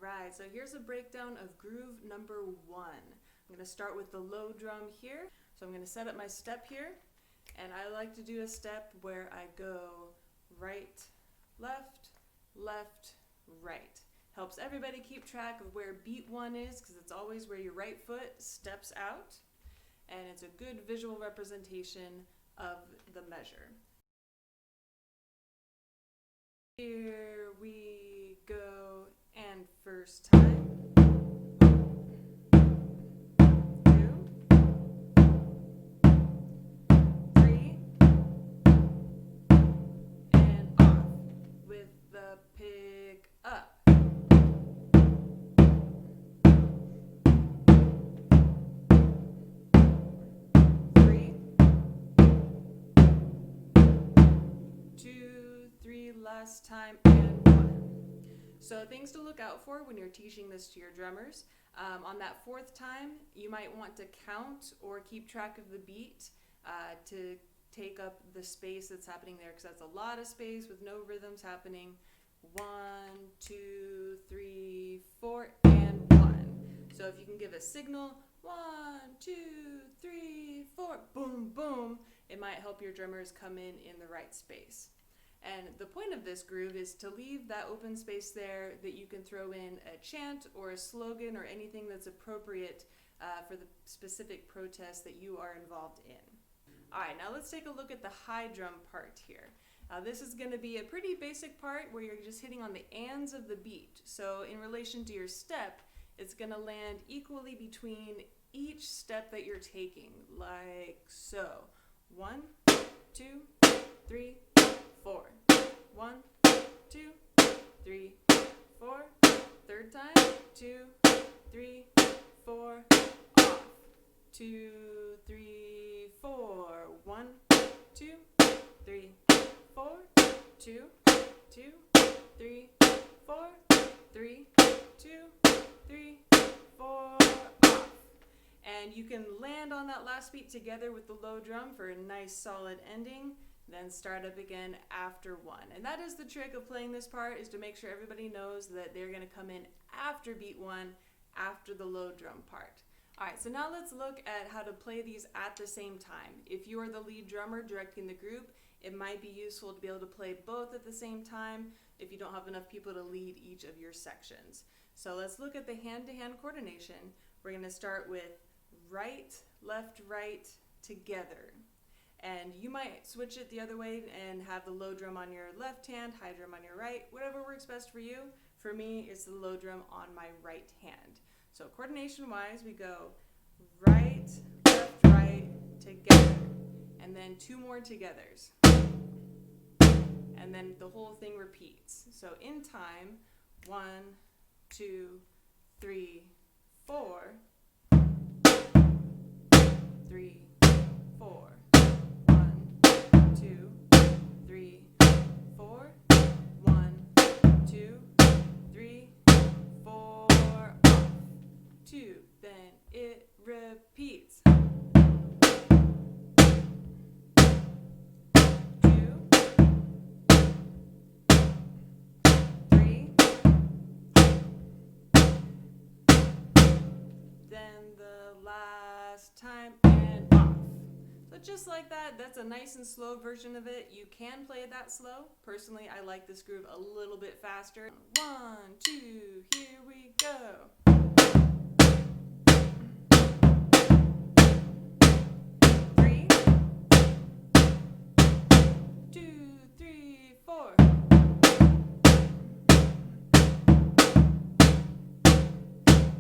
Alright, so here's a breakdown of groove number 1. I'm going to start with the low drum here. So I'm going to set up my step here, and I like to do a step where I go right, left, left, right. Helps everybody keep track of where beat 1 is, because it's always where your right foot steps out, and it's a good visual representation of the measure. Here we go, and first time. 2, 3, and off with the pick up. 3, 2, 3, last time, and 1. So things to look out for when you're teaching this to your drummers. On that 4th time, you might want to count or keep track of the beat to take up the space that's happening there, because that's a lot of space with no rhythms happening. 1, 2, 3, 4, and 1. So if you can give a signal, 1, 2, 3, 4, boom, boom, it might help your drummers come in the right space. And the point of this groove is to leave that open space there that you can throw in a chant or a slogan or anything that's appropriate for the specific protest that you are involved in. Alright, now let's take a look at the high drum part here. This is going to be a pretty basic part where you're just hitting on the ands of the beat. So in relation to your step, it's going to land equally between each step that you're taking, like so. 1, 2, 3, 4. 1, 2, 3, 4. Third time. 2, 3, 4. Off. 2, 3, 4. 1, 2, 3, 4. 2, 2, 3, 4. 3, 2, 3, 4. Off. And you can land on that last beat together with the low drum for a nice solid ending. Then start up again after 1. And that is the trick of playing this part, is to make sure everybody knows that they're going to come in after beat 1, after the low drum part. Alright, so now let's look at how to play these at the same time. If you are the lead drummer directing the group, it might be useful to be able to play both at the same time if you don't have enough people to lead each of your sections. So let's look at the hand-to-hand coordination. We're going to start with right, left, right, together. And you might switch it the other way and have the low drum on your left hand, high drum on your right, whatever works best for you. For me, it's the low drum on my right hand. So coordination-wise, we go right, left, right, together, and then 2 more togethers. And then the whole thing repeats. So in time, 1, 2, 3, 4, 3, 4. 2, 3, 4. 1, 2, 3, 4. Off. 2. Then it repeats. 2. 3. Then the last time, and off. So just like that, that's a nice and slow version of it. You can play it that slow. Personally, I like this groove a little bit faster. 1, 2, here we go. 3, 2, 3, 4.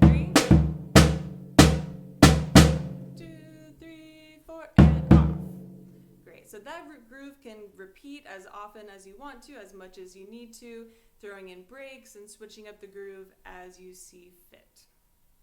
3, 2, 3, 4, and off. Great, so that groove can repeat as often as you want to, as much as you need to, throwing in breaks and switching up the groove as you see fit.